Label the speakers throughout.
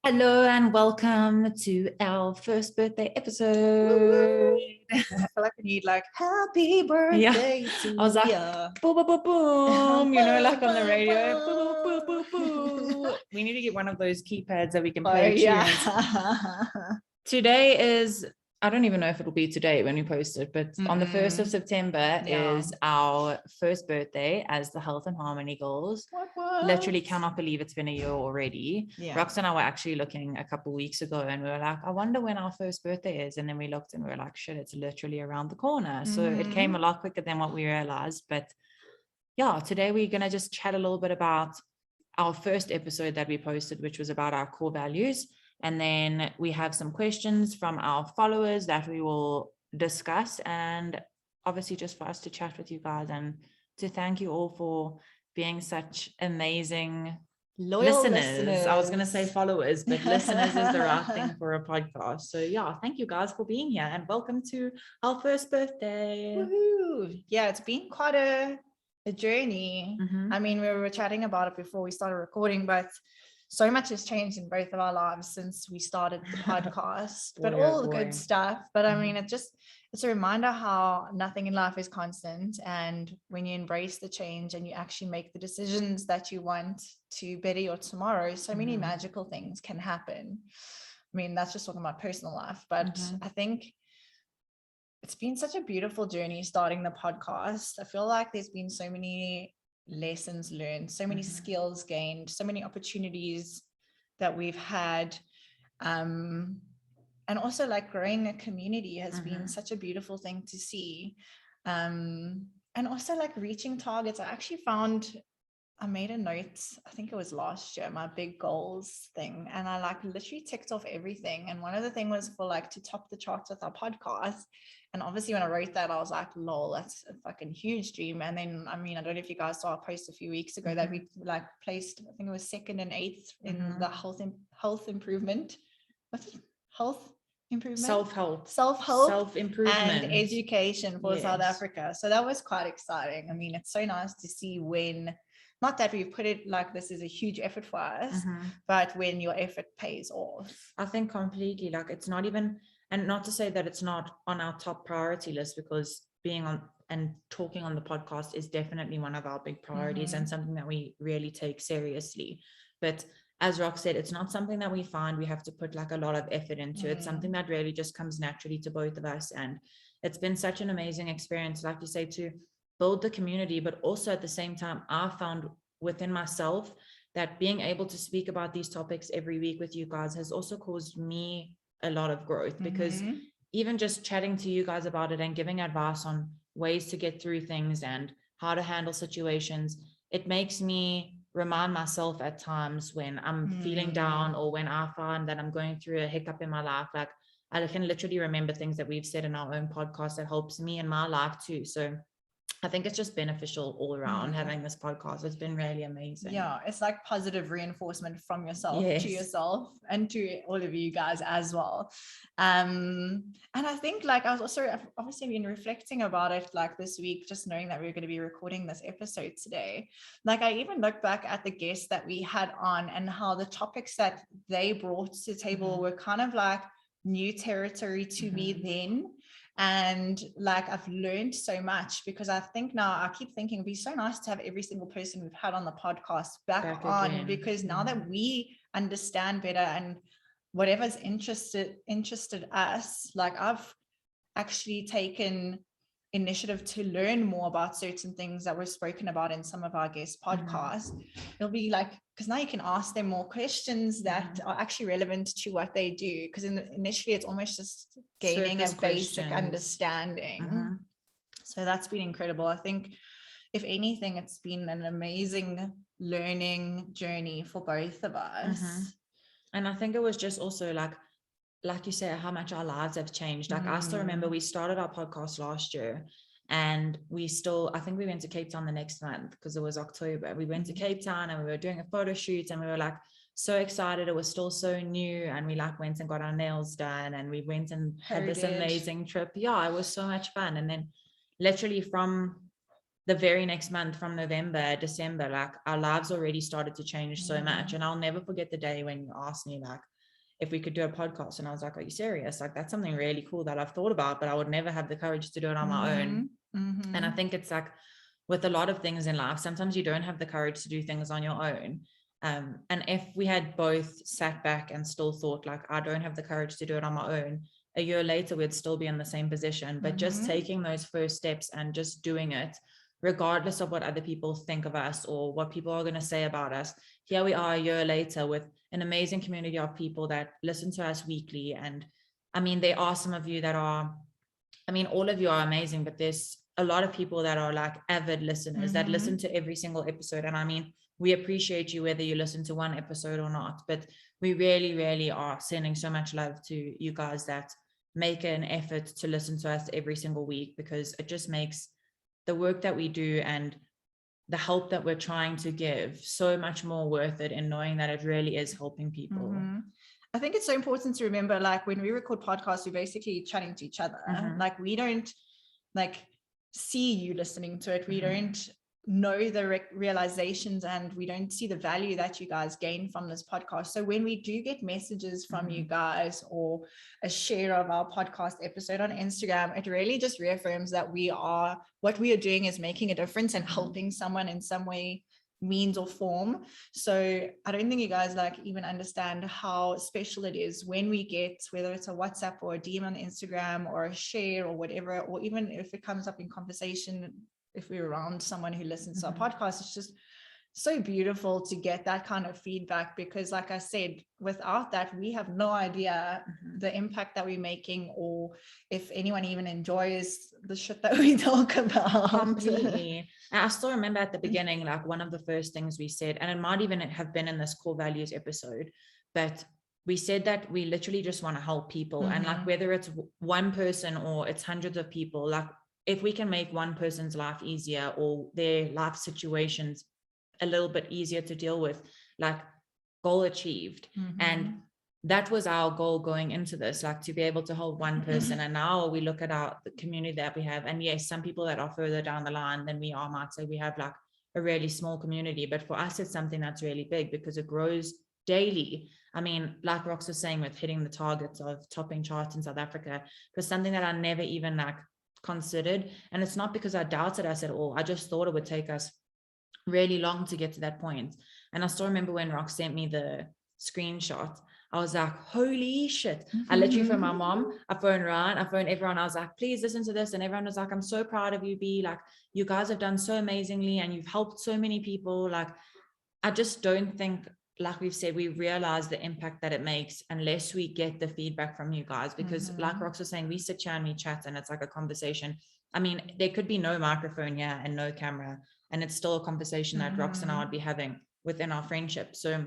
Speaker 1: Hello and welcome to our first birthday episode.
Speaker 2: I feel like we need like happy birthday to
Speaker 1: I was like,
Speaker 2: ya.
Speaker 1: boom, boom, boom, boom, like on the radio. Boom, boom, boom, boom. We need to get one of those keypads that we can play tunes. Today is, I don't even know if it'll be today when we post it, but on the 1st of September is our first birthday as the Health and Harmony Girls.
Speaker 2: What?
Speaker 1: Literally cannot believe it's been a year already. Rox and I were actually looking a couple of weeks ago and we were like, I wonder when our first birthday is. And then we looked and we were like, shit, it's literally around the corner. So it came a lot quicker than what we realized. But yeah, today we're going to just chat a little bit about our first episode that we posted, which was about our core values. And then we have some questions from our followers that we will discuss, and obviously just for us to chat with you guys and to thank you all for being such amazing
Speaker 2: loyal
Speaker 1: listeners. I was going to say followers, but listeners is the right thing for a podcast. So yeah, thank you guys for being here and welcome to our first birthday.
Speaker 2: Woohoo. Yeah, it's been quite a journey. I mean, we were chatting about it before we started recording, but so much has changed in both of our lives since we started the podcast, but all the good stuff. But I mean, it's a reminder how nothing in life is constant. And when you embrace the change and you actually make the decisions that you want to better your tomorrow, so many magical things can happen. I mean, that's just talking about personal life, but I think it's been such a beautiful journey starting the podcast. I feel like there's been so many lessons learned, so many skills gained, so many opportunities that we've had, and also like growing a community has been such a beautiful thing to see, and also like reaching targets. I actually found I made a note, I think it was last year, my big goals thing, and I like literally ticked off everything. And one of the things was for like to top the charts with our podcast. And obviously when I wrote that, I was like, lol, that's a fucking huge dream. And then, I mean, I don't know if you guys saw a post a few weeks ago that we like placed, I think it was 2nd and 8th in the health improvement. What's it? Health improvement? Self-help
Speaker 1: improvement
Speaker 2: and education for South Africa. So that was quite exciting. I mean, it's so nice to see when, not that we've put it like this is a huge effort for us, but when your effort pays off.
Speaker 1: I think completely, like it's not even, and not to say that it's not on our top priority list, because being on and talking on the podcast is definitely one of our big priorities and something that we really take seriously. But as Rox said, it's not something that we find we have to put like a lot of effort into. It's something that really just comes naturally to both of us. And it's been such an amazing experience, like you say, to build the community, but also at the same time, I found within myself that being able to speak about these topics every week with you guys has also caused me a lot of growth, because even just chatting to you guys about it and giving advice on ways to get through things and how to handle situations, it makes me remind myself at times when I'm feeling down or when I find that I'm going through a hiccup in my life, like I can literally remember things that we've said in our own podcast that helps me in my life too. So I think it's just beneficial all around having this podcast. It's been really amazing.
Speaker 2: Yeah, it's like positive reinforcement from yourself to yourself and to all of you guys as well. And I think like I was also obviously been reflecting about it like this week, just knowing that we we're going to be recording this episode today. Like I even looked back at the guests that we had on and how the topics that they brought to the table were kind of like new territory to me then. And like I've learned so much, because I think now I keep thinking it'd be so nice to have every single person we've had on the podcast back on again. Because now that we understand better and whatever's interested us, like I've actually taken initiative to learn more about certain things that were spoken about in some of our guest podcasts. It'll be like, because now you can ask them more questions that are actually relevant to what they do, because initially it's almost just gaining a basic understanding. So that's been incredible. I think if anything, it's been an amazing learning journey for both of us.
Speaker 1: And I think it was just also like you say, how much our lives have changed. Like I still remember we started our podcast last year, and I think we went to Cape Town the next month because it was October. We went to Cape Town and we were doing a photo shoot and we were like so excited. It was still so new, and we like went and got our nails done and we went and had this amazing trip. Yeah, it was so much fun. And then literally from the very next month, from November, December, like our lives already started to change so much. And I'll never forget the day when you asked me like, if we could do a podcast. And I was like, are you serious? Like, that's something really cool that I've thought about, but I would never have the courage to do it on my own. And I think it's like with a lot of things in life, sometimes you don't have the courage to do things on your own. And if we had both sat back and still thought like, I don't have the courage to do it on my own, a year later, we'd still be in the same position. But just taking those first steps and just doing it, regardless of what other people think of us or what people are going to say about us. Here we are a year later with an amazing community of people that listen to us weekly. And I mean, there are some of you that are, I mean, all of you are amazing, but there's a lot of people that are like avid listeners that listen to every single episode. And I mean, we appreciate you whether you listen to one episode or not, but we really, really are sending so much love to you guys that make an effort to listen to us every single week, because it just makes the work that we do and the help that we're trying to give so much more worth it, in knowing that it really is helping people.
Speaker 2: I think it's so important to remember, like when we record podcasts, we're basically chatting to each other. Like we don't like see you listening to it. We don't know the realizations, and we don't see the value that you guys gain from this podcast. So when we do get messages from you guys or a share of our podcast episode on Instagram, it really just reaffirms that what we are doing is making a difference and helping someone in some way, means or form. So I don't think you guys like even understand how special it is when we get, whether it's a WhatsApp or a DM on Instagram or a share or whatever, or even if it comes up in conversation, if we're around someone who listens to our podcast. It's just so beautiful to get that kind of feedback, because like I said, without that, we have no idea the impact that we're making, or if anyone even enjoys the shit that we talk about.
Speaker 1: Completely. And I still remember at the beginning, like one of the first things we said, and it might even have been in this core values episode, but we said that we literally just want to help people. And like, whether it's one person or it's hundreds of people, like if we can make one person's life easier or their life situations a little bit easier to deal with, like, goal achieved. And that was our goal going into this, like to be able to hold one person. And now we look at the community that we have, and yes, some people that are further down the line than we are might say we have like a really small community, but for us it's something that's really big because it grows daily. I mean, like Rox was saying, with hitting the targets of topping charts in South Africa, it was something that I never even like considered. And it's not because I doubted us at all. I just thought it would take us really long to get to that point. And I still remember when Rox sent me the screenshot, I was like, holy shit. I literally phoned my mom, I phoned Ryan, I phoned everyone. I was like, please listen to this. And everyone was like, I'm so proud of you, B. Like, you guys have done so amazingly and you've helped so many people. Like, I just don't think, like we've said, we realize the impact that it makes unless we get the feedback from you guys. Because like Rox was saying, we sit here and we chat and it's like a conversation. I mean, there could be no microphone here and no camera, and it's still a conversation that Rox and I would be having within our friendship. So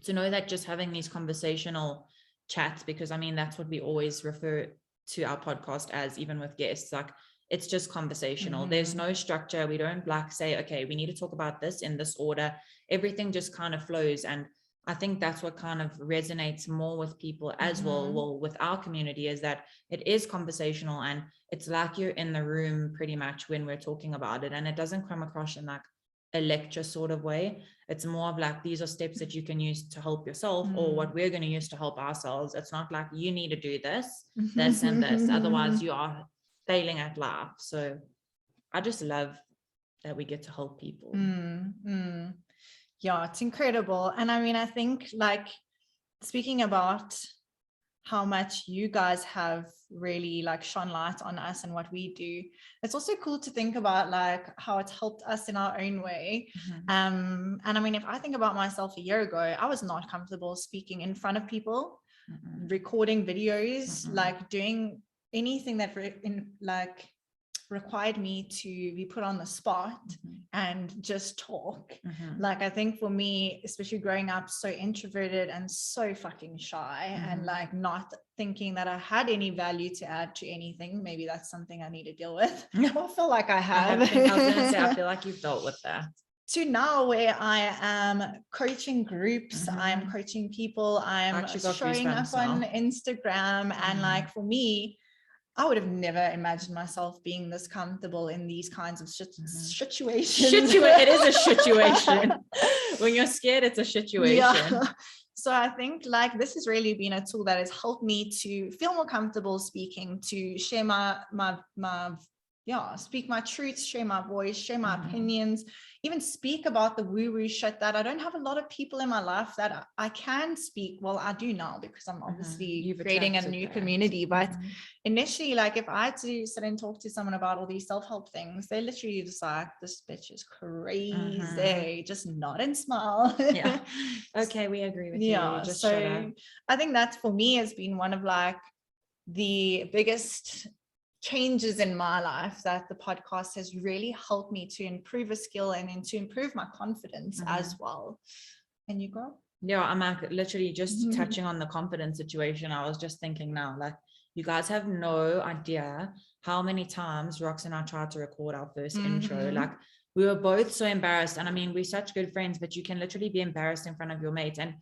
Speaker 1: to know that just having these conversational chats, because I mean, that's what we always refer to our podcast as, even with guests, like it's just conversational. There's no structure. We don't like say, okay, we need to talk about this in this order. Everything just kind of flows. And I think that's what kind of resonates more with people as well, with our community, is that it is conversational and it's like you're in the room pretty much when we're talking about it. And it doesn't come across in like a lecture sort of way. It's more of like, these are steps that you can use to help yourself, or what we're going to use to help ourselves. It's not like you need to do this, this and this, otherwise you are failing at life. So I just love that we get to help people.
Speaker 2: Yeah, it's incredible. And I mean, I think like speaking about how much you guys have really like shone light on us and what we do, it's also cool to think about like how it's helped us in our own way. And I mean, if I think about myself a year ago, I was not comfortable speaking in front of people, recording videos, like doing anything that required me to be put on the spot and just talk. Like, I think for me, especially growing up so introverted and so fucking shy, and like not thinking that I had any value to add to anything, maybe that's something I need to deal with. I feel like I have.
Speaker 1: I was gonna say, I feel like you've dealt with that.
Speaker 2: To now where I am coaching groups, I'm coaching people, I'm showing up on Instagram, and like for me, I would have never imagined myself being this comfortable in these kinds of situations.
Speaker 1: It is a situation. When you're scared, it's a situation.
Speaker 2: Yeah. So I think like this has really been a tool that has helped me to feel more comfortable speaking, to share my speak my truth, share my voice, share my opinions, even speak about the woo-woo shit that I don't have a lot of people in my life that I can speak. Well, I do now because I'm obviously creating a new community. But initially, like if I had to sit and talk to someone about all these self-help things, they literally just like, this bitch is crazy, just nod and smile.
Speaker 1: Yeah. Okay, we agree with you. Just shut up.
Speaker 2: I think that for me has been one of like the biggest changes in my life, that the podcast has really helped me to improve a skill and then to improve my confidence as well. And you go?
Speaker 1: Yeah, I'm like literally just touching on the confidence situation. I was just thinking now, like you guys have no idea how many times Rox and I tried to record our first intro. Like we were both so embarrassed. And I mean, we're such good friends, but you can literally be embarrassed in front of your mates. And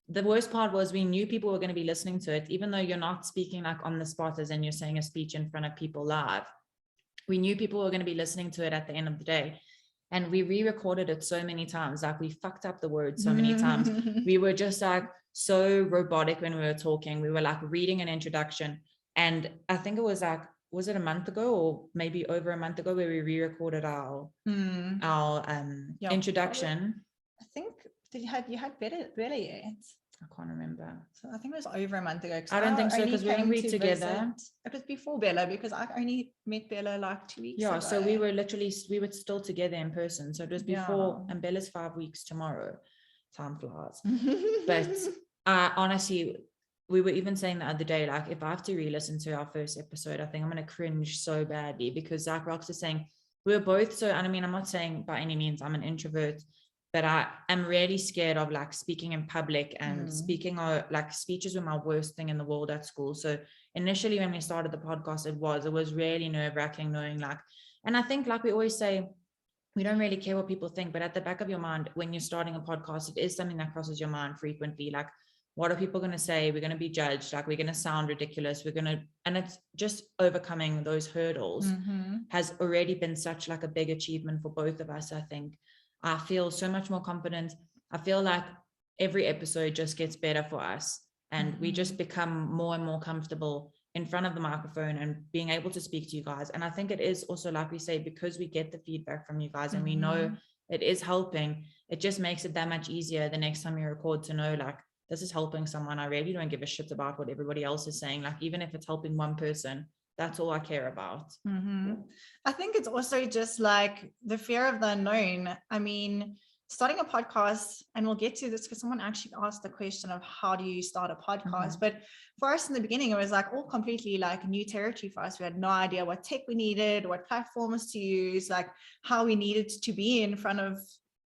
Speaker 1: the worst part was we knew people were going to be listening to it, even though you're not speaking like on the spot as in you're saying a speech in front of people live. We knew people were going to be listening to it at the end of the day. And we re-recorded it so many times. Like we fucked up the words so many times. We were just like so robotic when we were talking. We were like reading an introduction. And I think it was like, was it a month ago or maybe over a month ago where we re-recorded our introduction?
Speaker 2: I think you had better yet?
Speaker 1: I can't remember.
Speaker 2: So I think it was over a month ago.
Speaker 1: I don't think so because we didn't read together.
Speaker 2: It was before Bella because I only met Bella like 2 weeks ago.
Speaker 1: So we were still together in person. So it was before, and Bella's 5 weeks tomorrow. Time flies. But honestly, we were even saying the other day, like if I have to re-listen to our first episode, I think I'm going to cringe so badly because Zach Rox is saying we were both so, and I mean, I'm not saying by any means I'm an introvert, but I am really scared of like speaking in public and speaking or like speeches were my worst thing in the world at school. So initially when we started the podcast, it was really nerve-wracking knowing like, and I think like we always say, we don't really care what people think, but at the back of your mind, when you're starting a podcast, it is something that crosses your mind frequently. Like, what are people going to say? We're going to be judged. Like we're going to sound ridiculous. And it's just overcoming those hurdles has already been such like a big achievement for both of us. I think I feel so much more confident. I feel like every episode just gets better for us and we just become more and more comfortable in front of the microphone and being able to speak to you guys. And I think it is also, like we say, because we get the feedback from you guys and we know it is helping, it just makes it that much easier the next time you record to know like, this is helping someone. I really don't give a shit about what everybody else is saying. Like, even if it's helping one person, that's all I care about.
Speaker 2: I think it's also just like the fear of the unknown. I mean, starting a podcast, and we'll get to this because someone actually asked the question of how do you start a podcast? But for us in the beginning, it was like all completely like new territory for us. We had no idea what tech we needed, what platforms to use, like how we needed to be in front of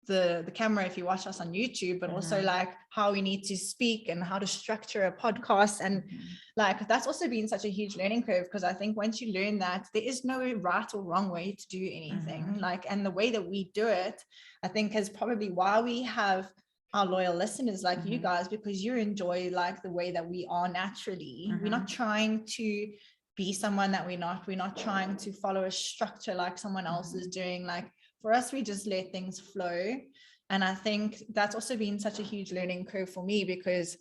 Speaker 2: the camera if you watch us on YouTube, but also like how we need to speak and how to structure a podcast. And like that's also been such a huge learning curve, because I think once you learn that there is no right or wrong way to do anything, like, and the way that we do it, I think is probably why we have our loyal listeners like you guys, because you enjoy like the way that we are naturally. We're not trying to be someone that we're not trying to follow a structure like someone else is doing. Like, for us, we just let things flow. And I think that's also been such a huge learning curve for me, because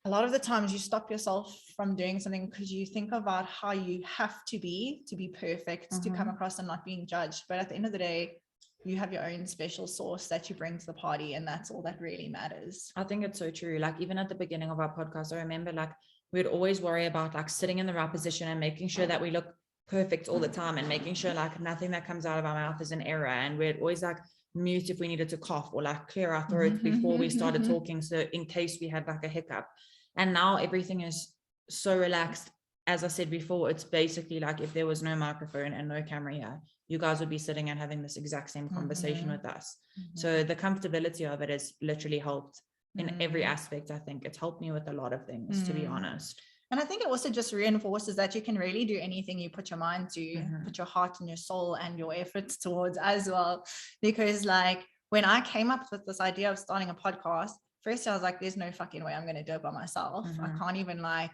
Speaker 2: a lot of the times you stop yourself from doing something because you think about how you have to be perfect, to come across and not being judged. But at the end of the day, you have your own special sauce that you bring to the party, and that's all that really matters.
Speaker 1: I think it's so true. Like, even at the beginning of our podcast, I remember like we'd always worry about like sitting in the right position and making sure that we look perfect all the time and making sure like nothing that comes out of our mouth is an error, and we'd always like mute if we needed to cough or like clear our throats before we started talking, so in case we had like a hiccup. And now everything is so relaxed. As I said before, it's basically like if there was no microphone and no camera here, you guys would be sitting and having this exact same conversation with us. So the comfortability of it has literally helped in every aspect. I think it's helped me with a lot of things, to be honest.
Speaker 2: And I think it also just reinforces that you can really do anything you put your mind to, put your heart and your soul and your efforts towards as well. Because like when I came up with this idea of starting a podcast, first I was like, there's no fucking way I'm going to do it by myself. I can't even like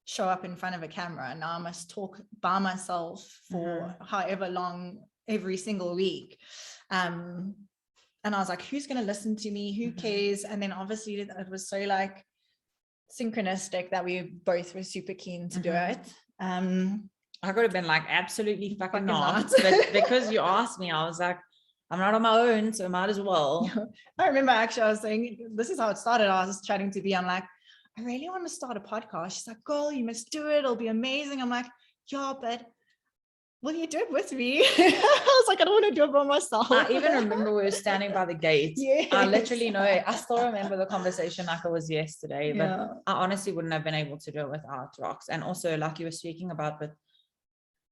Speaker 2: show up in front of a camera. Now I must talk by myself for however long every single week. And I was like, who's going to listen to me? Who cares? And then obviously it was so like synchronistic that we both were super keen to do it.
Speaker 1: I could have been like, absolutely fucking not.
Speaker 2: not.
Speaker 1: But because you asked me, I was like, I'm not on my own, so I might as well.
Speaker 2: I remember actually I was saying, this is how it started. I was chatting to B. I'm like, I really want to start a podcast. She's like, girl, you must do it. It'll be amazing. I'm like, yeah, but will you do it with me? I was like, I don't want to do it by myself.
Speaker 1: I even remember we were standing by the gate.
Speaker 2: Yes.
Speaker 1: I literally know, I still remember the conversation like it was yesterday, but
Speaker 2: Yeah.
Speaker 1: I honestly wouldn't have been able to do it without Rox. And also, like you were speaking about, with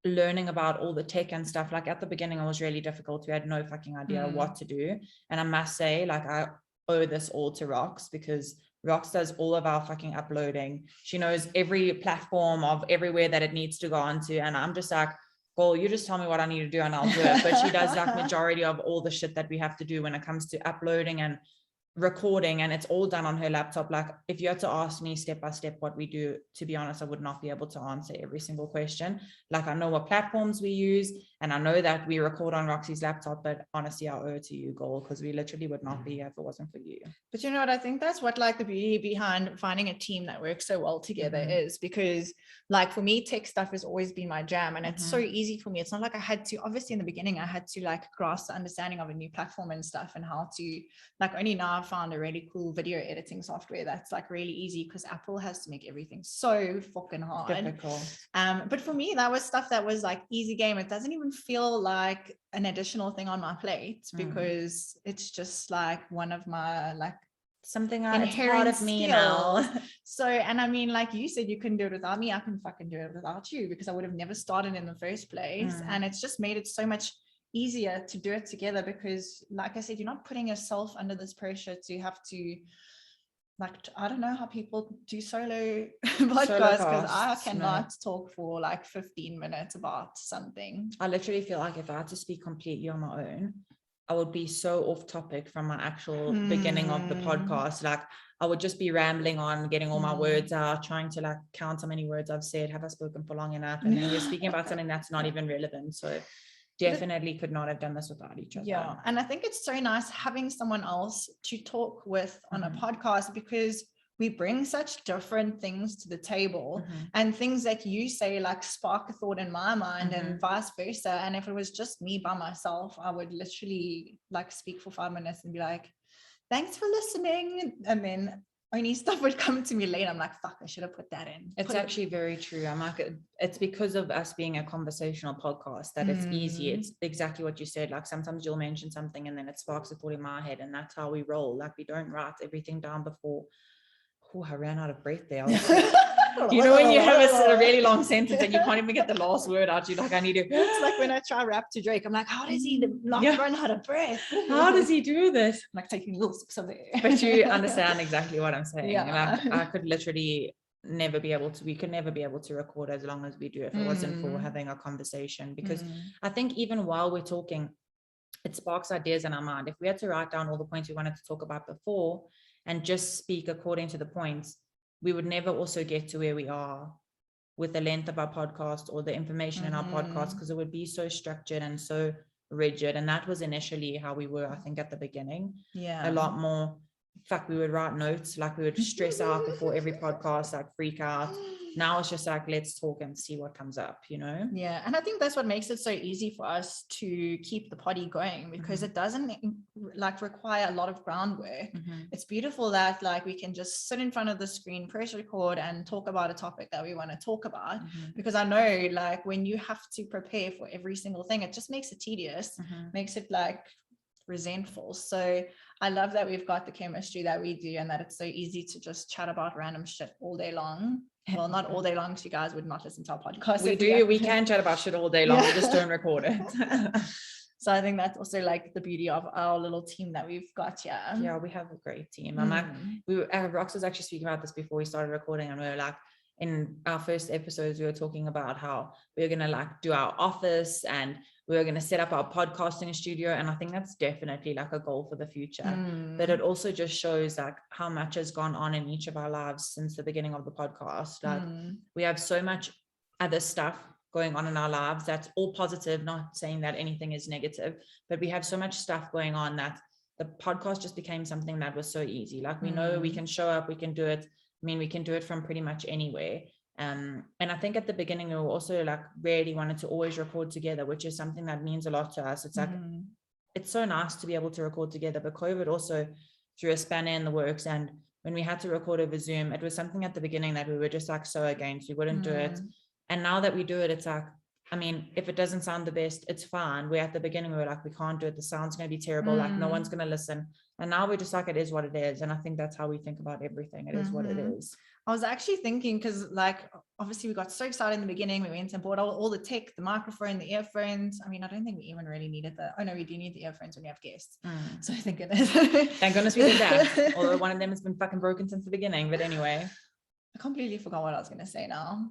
Speaker 1: learning about all the tech and stuff, like at the beginning it was really difficult. We had no fucking idea what to do. And I must say, like, I owe this all to Rox, because Rox does all of our fucking uploading. She knows every platform of everywhere that it needs to go onto, and I'm just like, well, you just tell me what I need to do and I'll do it. But she does like majority of all the shit that we have to do when it comes to uploading and recording, and it's all done on her laptop. Like, if you had to ask me step by step what we do, to be honest, I would not be able to answer every single question. Like, I know what platforms we use, and I know that we record on Roxy's laptop, but honestly, I owe it to you, girl, because we literally would not be here if it wasn't for you.
Speaker 2: But you know what, I think that's what like the beauty behind finding a team that works so well together is, because like for me, tech stuff has always been my jam, and it's so easy for me. It's not like I had to, obviously in the beginning I had to like grasp the understanding of a new platform and stuff, and how to, like, only now I found a really cool video editing software that's like really easy, because Apple has to make everything so fucking hard.
Speaker 1: Difficult.
Speaker 2: But for me, that was stuff that was like easy game. It doesn't even feel like an additional thing on my plate, because it's just like one of my like
Speaker 1: something
Speaker 2: inherent
Speaker 1: of me
Speaker 2: skills.
Speaker 1: now.
Speaker 2: So, and I mean, like you said, you couldn't do it without me. I can fucking do it without you, because I would have never started in the first place. And it's just made it so much easier to do it together, because like I said, you're not putting yourself under this pressure to have to, like, I don't know how people do solo podcasts, because I cannot talk for like 15 minutes about something.
Speaker 1: I literally feel like if I had to speak completely on my own, I would be so off topic from my actual beginning of the podcast. Like, I would just be rambling on, getting all my words out, trying to like count how many words I've said, have I spoken for long enough? And then we're speaking about something that's not even relevant. So definitely could not have done this without each other.
Speaker 2: Yeah. And I think it's so nice having someone else to talk with on a podcast, because we bring such different things to the table, and things that you say like spark a thought in my mind and vice versa. And if it was just me by myself, I would literally like speak for 5 minutes and be like, thanks for listening. And then only stuff would come to me later. I'm like, fuck, I should have put that in.
Speaker 1: It's actually very true. I'm like, it's because of us being a conversational podcast that it's easy. It's exactly what you said. Like, sometimes you'll mention something and then it sparks a thought in my head, and that's how we roll. Like, we don't write everything down before. Oh, I ran out of breath there. You know, when you have a really long sentence and you can't even get the last word out, you're like, I need to.
Speaker 2: It's like when I try rap to Drake, I'm like, how does he not run out of breath?
Speaker 1: How does he do this?
Speaker 2: I'm like taking little sips of air.
Speaker 1: But you understand exactly what I'm saying.
Speaker 2: Yeah.
Speaker 1: Like, I could literally never be able to, we could never be able to record as long as we do if it wasn't for having a conversation. Because I think even while we're talking, it sparks ideas in our mind. If we had to write down all the points we wanted to talk about before and just speak according to the points, we would never also get to where we are with the length of our podcast or the information in our podcast, because it would be so structured and so rigid. And that was initially how we were, I think, at the beginning.
Speaker 2: Yeah.
Speaker 1: A lot more. In fact, we would write notes, like we would stress out before every podcast, like freak out. Now it's just like, let's talk and see what comes up, you know?
Speaker 2: Yeah. And I think that's what makes it so easy for us to keep the potty going, because it doesn't like require a lot of groundwork. It's beautiful that like we can just sit in front of the screen, press record, and talk about a topic that we want to talk about. Because I know like when you have to prepare for every single thing, it just makes it tedious, makes it like resentful. So I love that we've got the chemistry that we do, and that it's so easy to just chat about random shit all day long. Well, not all day long, because you guys would not listen to our podcast.
Speaker 1: We can chat about shit all day long. We just don't record it.
Speaker 2: So I think that's also like the beauty of our little team that we've got here.
Speaker 1: Yeah, we have a great team. I'm like, Rox was actually speaking about this before we started recording, and we were like, in our first episodes, we were talking about how we we're going to like do our office and we were going to set up our podcasting studio. And I think that's definitely like a goal for the future. But it also just shows like how much has gone on in each of our lives since the beginning of the podcast. Like we have so much other stuff going on in our lives that's all positive, not saying that anything is negative, but we have so much stuff going on that the podcast just became something that was so easy. Like we know we can show up, we can do it. I mean, we can do it from pretty much anywhere. And I think at the beginning we were also like really wanted to always record together, which is something that means a lot to us. It's like it's so nice to be able to record together, but COVID also threw a spanner in the works. And when we had to record over Zoom, it was something at the beginning that we were just like so against. We wouldn't do it. And now that we do it, it's like, I mean, if it doesn't sound the best, it's fine. We at the beginning we were like, we can't do it. The sound's going to be terrible. Like no one's going to listen. And now we're just like, it is what it is. And I think that's how we think about everything. It is what it is.
Speaker 2: I was actually thinking, because like obviously we got so excited in the beginning. We went and bought all the tech, the microphone, the earphones. I mean, I don't think we even really needed we do need the earphones when you have guests. So thank goodness.
Speaker 1: Thank goodness we did that. Although one of them has been fucking broken since the beginning. But anyway.
Speaker 2: I completely forgot what I was going to say now.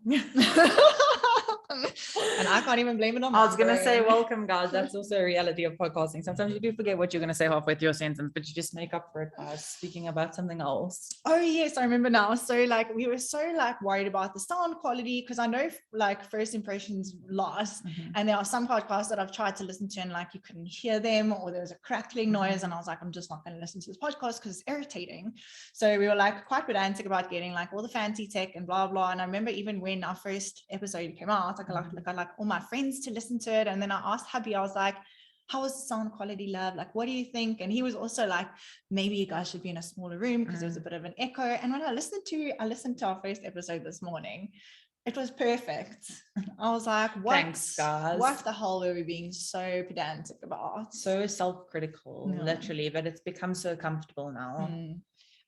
Speaker 2: And I can't even blame it on
Speaker 1: I was going to say, welcome guys. That's also a reality of podcasting. Sometimes you do forget what you're going to say halfway through your sentence, but you just make up for it by speaking about something else.
Speaker 2: Oh yes, I remember now. So like we were so like worried about the sound quality, because I know like first impressions last, and there are some podcasts that I've tried to listen to and like you couldn't hear them, or there was a crackling noise, and I was like, I'm just not going to listen to this podcast because it's irritating. So we were like quite pedantic about getting like all the fancy tech and blah blah. And I remember even when our first episode came out, I got like all my friends to listen to it, and then I asked hubby, I was like, how was the sound quality, love? Like, what do you think? And he was also like, maybe you guys should be in a smaller room because there was a bit of an echo. And when I listened to our first episode this morning, it was perfect. I was like, what?
Speaker 1: Thanks, guys.
Speaker 2: What the hell were we being so pedantic about?
Speaker 1: So self-critical, literally, but it's become so comfortable now.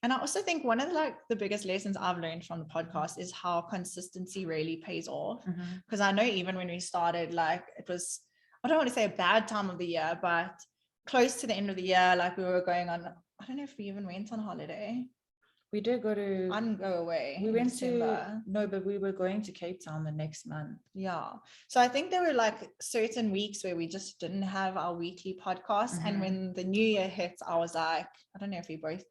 Speaker 2: And I also think one of the biggest lessons I've learned from the podcast is how consistency really pays off. Because I know even when we started, like it was, I don't want to say a bad time of the year, but close to the end of the year, like we were going on, I don't know if we even went on holiday.
Speaker 1: We did go to,
Speaker 2: I didn't go away.
Speaker 1: We went to, no, but we were going to Cape Town the next month.
Speaker 2: Yeah. So I think there were like certain weeks where we just didn't have our weekly podcast. And when the new year hit, I was like, I don't know if we both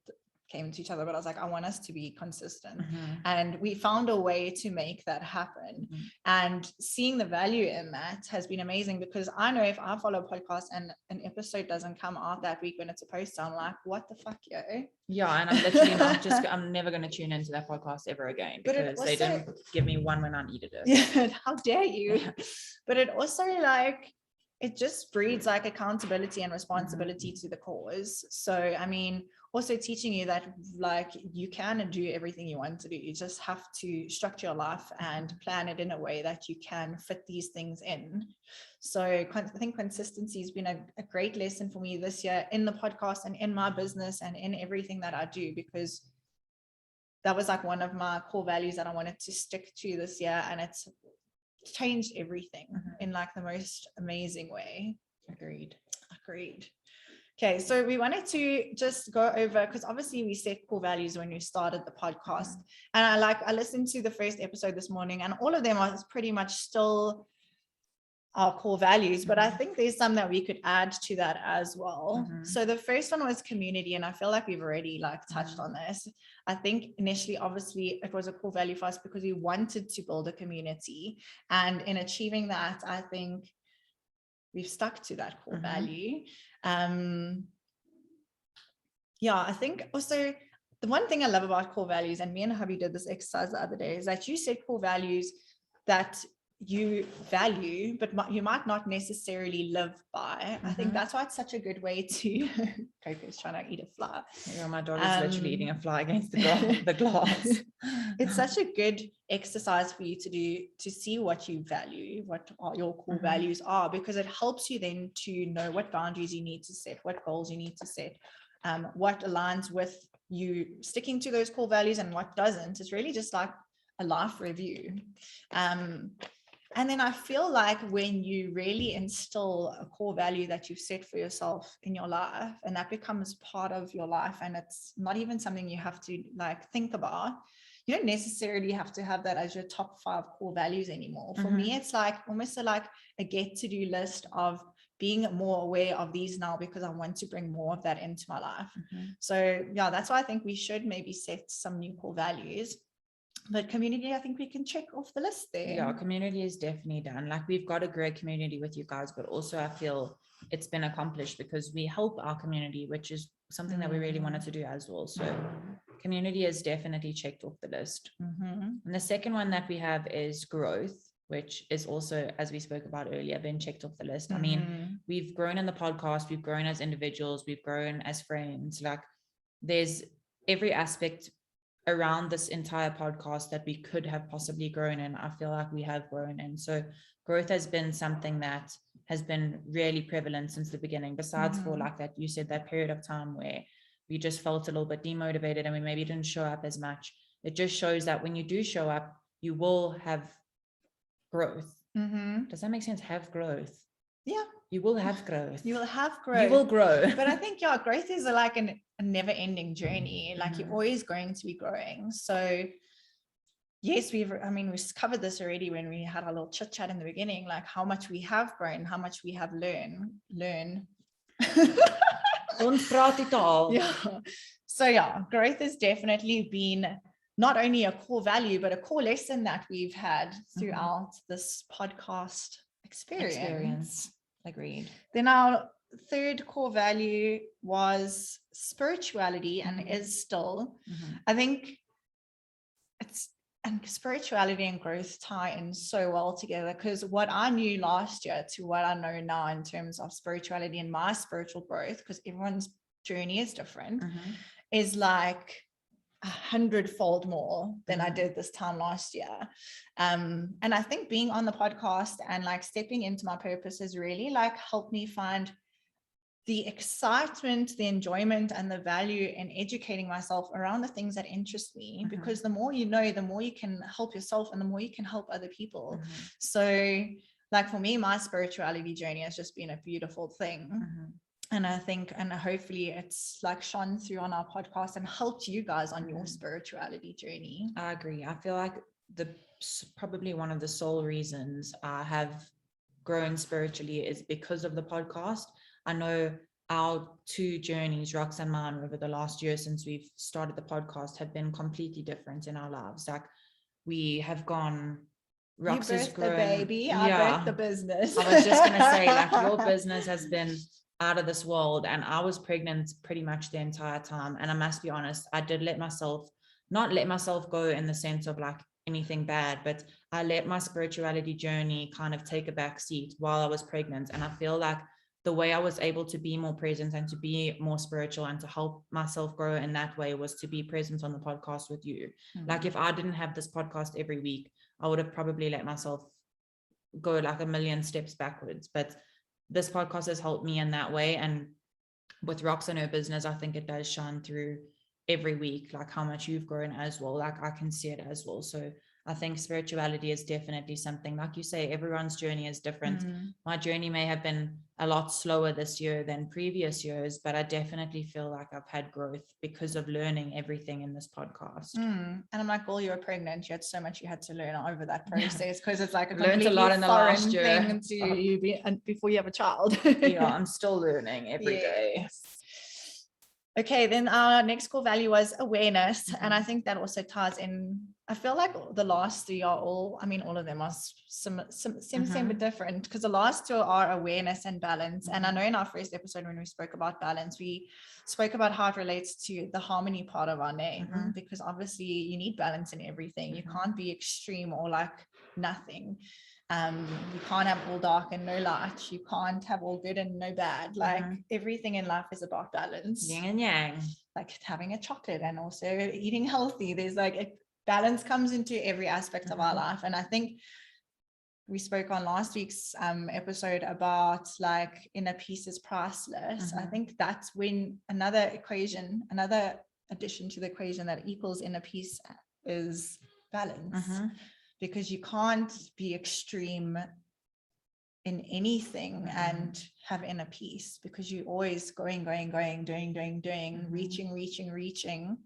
Speaker 2: came to each other, but I was like, I want us to be consistent. And we found a way to make that happen. And seeing the value in that has been amazing, because I know if I follow a podcast and an episode doesn't come out that week when it's supposed to, I'm like, what the fuck, yo?
Speaker 1: Yeah, and I'm literally I'm never going to tune into that podcast ever again, because they didn't give me one when I needed it.
Speaker 2: Yeah, how dare you? But it also like, it just breeds like accountability and responsibility to the cause. So, I mean, also teaching you that like you can do everything you want to do. You just have to structure your life and plan it in a way that you can fit these things in. So I think consistency has been a great lesson for me this year in the podcast and in my business and in everything that I do, because that was like one of my core values that I wanted to stick to this year, and it's changed everything in like the most amazing way. Agreed. Okay, so we wanted to just go over, because obviously we set core values when we started the podcast, and I listened to the first episode this morning, and all of them are pretty much still our core values, but I think there's some that we could add to that as well. So the first one was community, and I feel like we've already like touched on this. I think initially, obviously, it was a core value for us because we wanted to build a community, and in achieving that, I think we've stuck to that core value. Yeah, I think also the one thing I love about core values, and me and hubby did this exercise the other day, is that you set core values that you value, but you might not necessarily live by. I think that's why it's such a good way to Coco's trying to eat a fly.
Speaker 1: Yeah, my dog is literally eating a fly against the glass.
Speaker 2: It's such a good exercise for you to do, to see what you value, what your core values are, because it helps you then to know what boundaries you need to set, what goals you need to set, what aligns with you sticking to those core values and what doesn't. It's really just like a life review. And then I feel like when you really instill a core value that you've set for yourself in your life, and that becomes part of your life, and it's not even something you have to like think about, you don't necessarily have to have that as your top 5 core values anymore. For me, it's like almost like a get to do list of being more aware of these now, because I want to bring more of that into my life. So yeah, that's why I think we should maybe set some new core values. But community, I think we can check off the list there.
Speaker 1: Yeah, community is definitely done. Like, we've got a great community with you guys, but also I feel it's been accomplished because we help our community, which is something that we really wanted to do as well. So community is definitely checked off the list. And the second one that we have is growth, which is also, as we spoke about earlier, been checked off the list. I mean, we've grown in the podcast, we've grown as individuals, we've grown as friends. Like, there's every aspect around this entire podcast that we could have possibly grown in. I feel like we have grown in. So growth has been something that has been really prevalent since the beginning, besides for like that, you said, that period of time where we just felt a little bit demotivated and we maybe didn't show up as much. It just shows that when you do show up, you will have growth. Does that make sense? Have growth.
Speaker 2: Yeah.
Speaker 1: You will have growth.
Speaker 2: You will have growth.
Speaker 1: You will grow.
Speaker 2: But I think, yeah, growth is like a never-ending journey. Like, you're always going to be growing. So yes, we've covered this already when we had our little chit chat in the beginning, like how much we have grown, how much we have learned.
Speaker 1: Don't praat it all.
Speaker 2: Yeah. So yeah, growth has definitely been not only a core value, but a core lesson that we've had throughout this podcast experience.
Speaker 1: Agreed.
Speaker 2: Then our third core value was spirituality, and is still. I think and spirituality and growth tie in so well together, because what I knew last year to what I know now in terms of spirituality and my spiritual growth, because everyone's journey is different, is like 100-fold more than I did this time last year. And I think being on the podcast and like stepping into my purpose has really like helped me find the excitement, the enjoyment, and the value in educating myself around the things that interest me, because the more you know, the more you can help yourself and the more you can help other people. So like for me, my spirituality journey has just been a beautiful thing. And I think, and hopefully it's like shone through on our podcast and helped you guys on your spirituality journey.
Speaker 1: I agree. I feel like probably one of the sole reasons I have grown spiritually is because of the podcast. I know our two journeys, Rox and mine, over the last year since we've started the podcast have been completely different in our lives. Like, we have gone, Rox has grown.
Speaker 2: The baby, I birthed the business.
Speaker 1: I was just going to say, like, your business has been out of this world, and I was pregnant pretty much the entire time. And I must be honest, I did not let myself go in the sense of like anything bad, but I let my spirituality journey kind of take a back seat while I was pregnant. And I feel like the way I was able to be more present and to be more spiritual and to help myself grow in that way was to be present on the podcast with you. Like, if I didn't have this podcast every week, I would have probably let myself go like a million steps backwards. But this podcast has helped me in that way. And with Rox and her business, I think it does shine through every week, like how much you've grown as well. Like, I can see it as well. So I think spirituality is definitely something, like you say, everyone's journey is different. My journey may have been a lot slower this year than previous years, but I definitely feel like I've had growth because of learning everything in this podcast.
Speaker 2: And I'm like, well, you were pregnant, you had so much you had to learn over that process, because it's like a
Speaker 1: learned a lot in the last year
Speaker 2: thing to you before you have a child.
Speaker 1: Yeah, I'm still learning every day.
Speaker 2: Okay, then our next core value was awareness. And I think that also ties in. I feel like the last three are all of them are same but different, because the last two are awareness and balance. And I know in our first episode when we spoke about balance, we spoke about how it relates to the harmony part of our name, because obviously you need balance in everything. You can't be extreme or like nothing. You can't have all dark and no light. You can't have all good and no bad. Like everything in life is about balance.
Speaker 1: Yin and yang.
Speaker 2: Like having a chocolate and also eating healthy. There's like a balance comes into every aspect of our life. And I think we spoke on last week's episode about like inner peace is priceless. I think that's when another addition to the equation that equals inner peace is balance. Because you can't be extreme in anything and have inner peace, because you're always going, doing, reaching.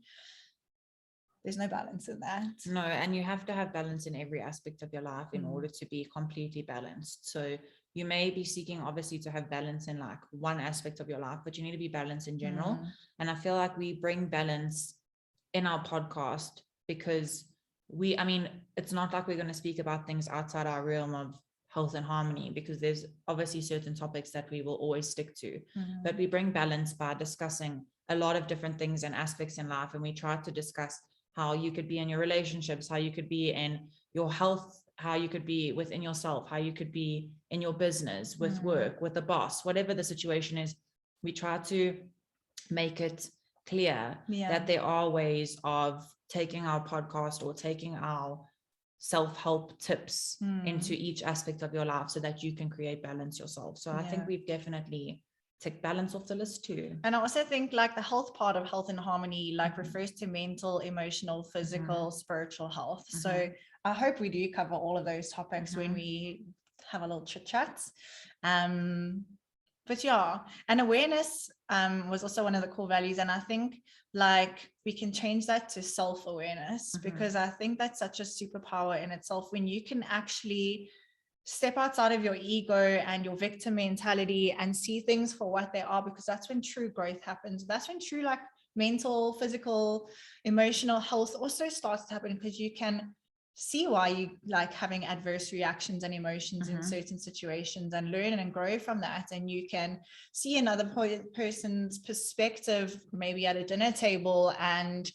Speaker 2: There's no balance in that.
Speaker 1: No, and you have to have balance in every aspect of your life in order to be completely balanced. So you may be seeking obviously to have balance in like one aspect of your life, but you need to be balanced in general. And I feel like we bring balance in our podcast because it's not like we're going to speak about things outside our realm of health and harmony, because there's obviously certain topics that we will always stick to, but we bring balance by discussing a lot of different things and aspects in life. And we try to discuss how you could be in your relationships, how you could be in your health, how you could be within yourself, how you could be in your business, with work, with the boss, whatever the situation is. We try to make it clear that there are ways of taking our podcast or taking our self-help tips into each aspect of your life so that you can create balance yourself. So I think we've definitely ticked balance off the list too.
Speaker 2: And I also think like the health part of Health and Harmony like refers to mental, emotional, physical, spiritual health. So I hope we do cover all of those topics when we have a little chit chat. But yeah, and awareness was also one of the core values. And I think like we can change that to self-awareness, because I think that's such a superpower in itself, when you can actually step outside of your ego and your victim mentality and see things for what they are, because that's when true growth happens. That's when true like mental, physical, emotional health also starts to happen, because you can see why you like having adverse reactions and emotions in certain situations and learn and grow from that. And you can see another person's perspective, maybe at a dinner table, and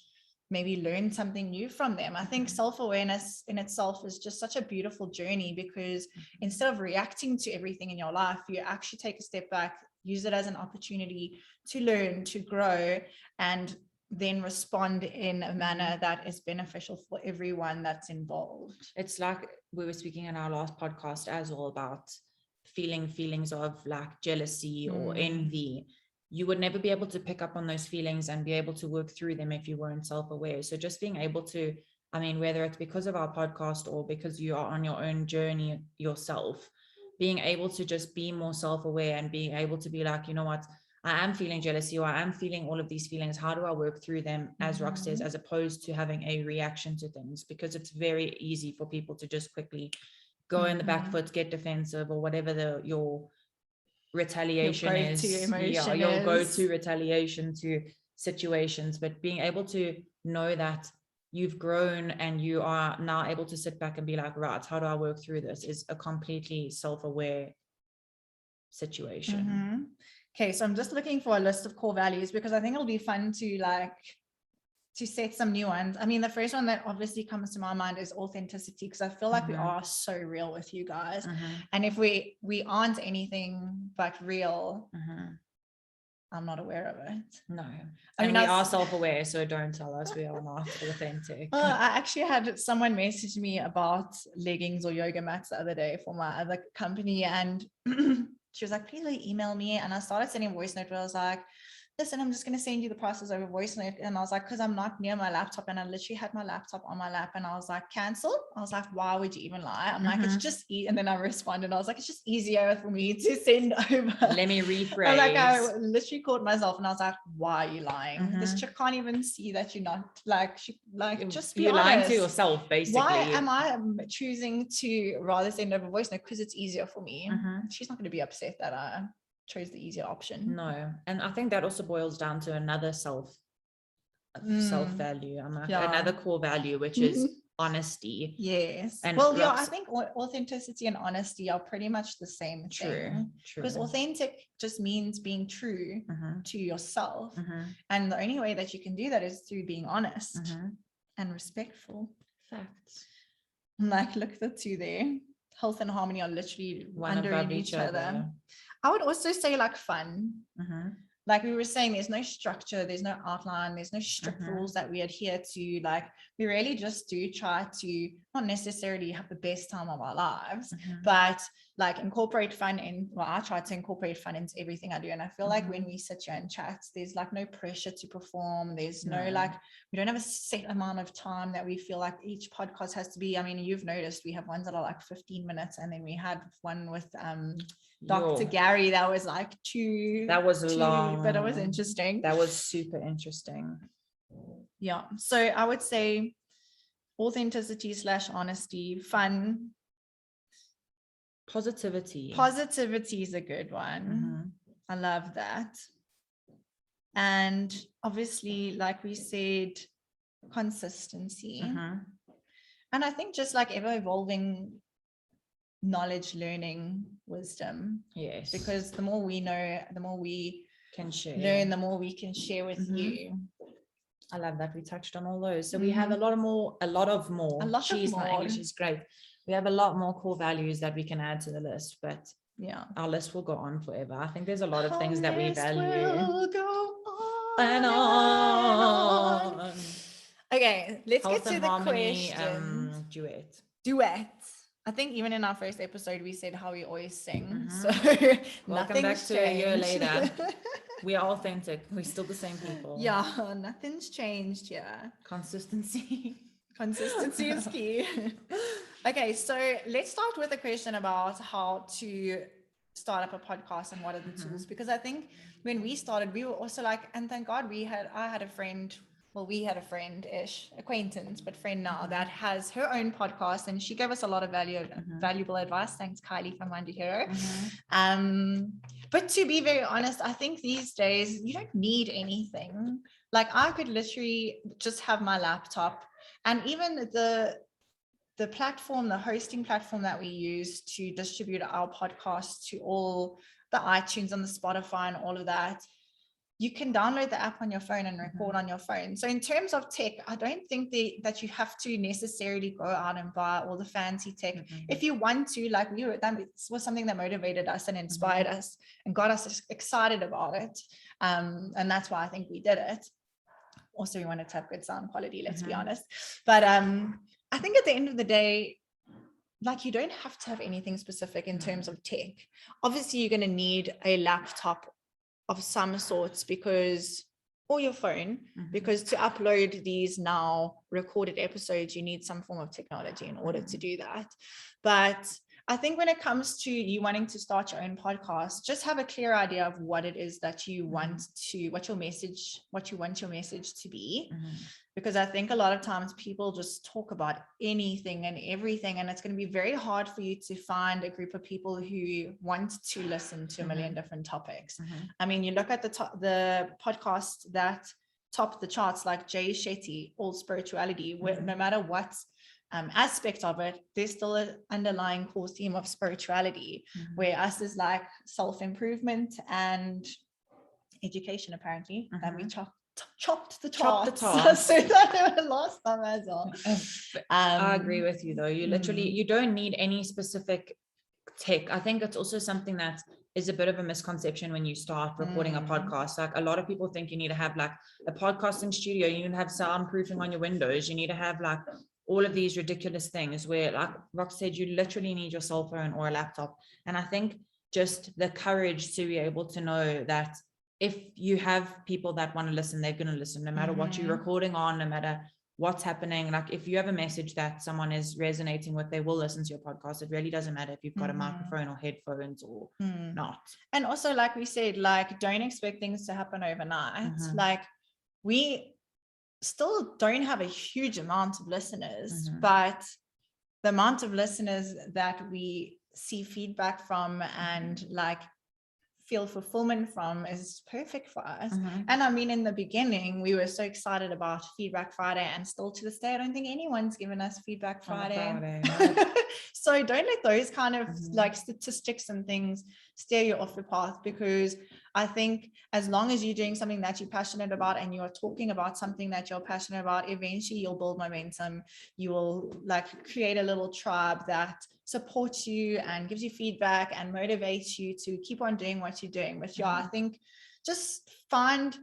Speaker 2: maybe learn something new from them. I think self-awareness in itself is just such a beautiful journey, because instead of reacting to everything in your life, you actually take a step back, use it as an opportunity to learn, to grow, and then respond in a manner that is beneficial for everyone that's involved.
Speaker 1: It's like we were speaking in our last podcast as well about feelings of like jealousy or envy. You would never be able to pick up on those feelings and be able to work through them if you weren't self-aware. So just being able to, I mean, whether it's because of our podcast or because you are on your own journey yourself, being able to just be more self-aware and being able to be like, you know what, I am feeling jealousy, or I am feeling all of these feelings. How do I work through them, as Rox says, as opposed to having a reaction to things? Because it's very easy for people to just quickly go in the back foot, get defensive, or whatever your retaliation is. Your go-to retaliation to situations. But being able to know that you've grown and you are now able to sit back and be like, right, how do I work through this, is a completely self-aware situation.
Speaker 2: Okay, so I'm just looking for a list of core values, because I think it'll be fun to set some new ones. I mean, the first one that obviously comes to my mind is authenticity, because I feel like we are so real with you guys. And if we aren't anything but real, I'm not aware of it.
Speaker 1: No. I mean, we are self-aware, so don't tell us we are not authentic.
Speaker 2: I actually had someone message me about leggings or yoga mats the other day for my other company, and she was like, please email me. And I started sending a voice note where I was like, listen, I'm just going to send you the prices over voice note. And I was like, because I'm not near my laptop, and I literally had my laptop on my lap, and I was like, cancel. I was like, why would you even lie? I'm like, it's just and then I responded, I was like, it's just easier for me to send over.
Speaker 1: Let me rephrase.
Speaker 2: And like, I literally caught myself, and I was like, why are you lying? This chick can't even see that you're not like, just be
Speaker 1: you're
Speaker 2: honest.
Speaker 1: lying to yourself, basically.
Speaker 2: Why am I choosing to rather send over voice note? Because it's easier for me. She's not going to be upset that I chose the easier option.
Speaker 1: No. And I think that also boils down to another self-value. I'm like, another core value, which is honesty.
Speaker 2: Yes. And well, I think authenticity and honesty are pretty much the same thing. True. Because authentic just means being true to yourself. And the only way that you can do that is through being honest and respectful.
Speaker 1: Facts.
Speaker 2: Like, look at the two there. Health and harmony are literally under each other. I would also say like fun. Like we were saying, there's no structure, there's no outline, there's no strict rules that we adhere to. Like we really just do try to not necessarily have the best time of our lives, but like incorporate fun in, well, I try to incorporate fun into everything I do. And I feel like when we sit here and chat, there's like no pressure to perform. There's no like, we don't have a set amount of time that we feel like each podcast has to be. I mean, you've noticed we have ones that are like 15 minutes, and then we had one with Dr. Gary that was like two.
Speaker 1: That was long,
Speaker 2: but it was interesting.
Speaker 1: That was super interesting.
Speaker 2: Yeah. So I would say authenticity / honesty, fun,
Speaker 1: positivity.
Speaker 2: Positivity is a good one. I love that. And obviously, like we said, consistency. And I think just like ever evolving knowledge, learning, wisdom.
Speaker 1: Yes.
Speaker 2: Because the more we know, the more we
Speaker 1: can share,
Speaker 2: learn, the more we can share with you.
Speaker 1: I love that we touched on all those. So we have a lot more. Jeez, my English is great. We have a lot more core values that we can add to the list, but
Speaker 2: yeah,
Speaker 1: our list will go on forever. I think there's a lot of things that we value.
Speaker 2: Will go on and on. Okay, let's get to the question. Duet. I think even in our first episode, we said how we always sing. So
Speaker 1: welcome back to a year later. We are authentic. We're still the same people.
Speaker 2: Yeah, nothing's changed here.
Speaker 1: Consistency
Speaker 2: is key. Okay, so let's start with a question about how to start up a podcast and what are the tools, because I think when we started, we were also like, and thank God we had a friend-ish acquaintance, but friend now, that has her own podcast, and she gave us a lot of valuable advice. Thanks, Kylie from Mind Hero. But to be very honest, I think these days you don't need anything. Like, I could literally just have my laptop, and even the platform, the hosting platform that we use to distribute our podcast to all the iTunes and the Spotify and all of that, you can download the app on your phone and record on your phone. So in terms of tech, I don't think that you have to necessarily go out and buy all the fancy tech. If you want to, like that was something that motivated us and inspired us and got us excited about it. And that's why I think we did it. Also, we wanted to have good sound quality, let's be honest. But I think at the end of the day, like, you don't have to have anything specific in terms of tech. Obviously, you're going to need a laptop of some sorts, or your phone, because to upload these now recorded episodes, you need some form of technology in order to do that. But I think when it comes to you wanting to start your own podcast, just have a clear idea of what it is that you want what you want your message to be. Because I think a lot of times people just talk about anything and everything, and it's going to be very hard for you to find a group of people who want to listen to a million different topics. I mean, you look at the podcast that top the charts, like Jay Shetty, All Spirituality, where no matter what aspect of it, there's still an underlying core theme of spirituality, where us is like self-improvement and education, apparently, that we chopped the charts. So that was last time as well.
Speaker 1: I agree with you though. You literally, you don't need any specific tech. I think it's also something that is a bit of a misconception when you start recording a podcast. Like, a lot of people think you need to have like a podcasting studio, you need to have soundproofing on your windows, you need to have like all of these ridiculous things, where, like Rox said, you literally need your cell phone or a laptop. And I think just the courage to be able to know that if you have people that want to listen, they're going to listen, no matter what you're recording on, no matter what's happening. Like, if you have a message that someone is resonating with, they will listen to your podcast. It really doesn't matter if you've got a microphone or headphones or not.
Speaker 2: And also, like we said, like, don't expect things to happen overnight. Like, we still don't have a huge amount of listeners, but the amount of listeners that we see feedback from and like feel fulfillment from is perfect for us. And I mean, in the beginning, we were so excited about Feedback Friday, and still to this day, I don't think anyone's given us Feedback Friday. So don't let those kind of like statistics and things steer you off the path, because I think as long as you're doing something that you're passionate about and you're talking about something that you're passionate about, eventually you'll build momentum. You will like create a little tribe that supports you and gives you feedback and motivates you to keep on doing what you're doing. But yeah, I think just find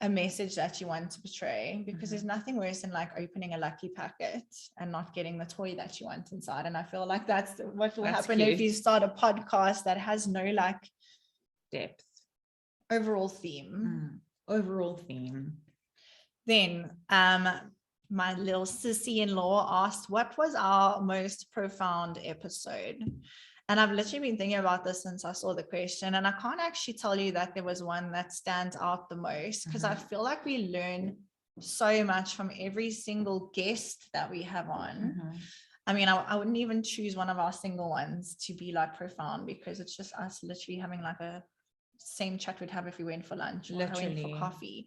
Speaker 2: a message that you want to portray, because there's nothing worse than like opening a lucky packet and not getting the toy that you want inside. And I feel like that's what will happen if you start a podcast that has no like
Speaker 1: depth,
Speaker 2: overall theme. Then my little sissy-in-law asked, what was our most profound episode? And I've literally been thinking about this since I saw the question, and I can't actually tell you that there was one that stands out the most, because I feel like we learn so much from every single guest that we have on. I mean, I wouldn't even choose one of our single ones to be like profound, because it's just us literally having like a same chat we'd have if we went for lunch or went for coffee.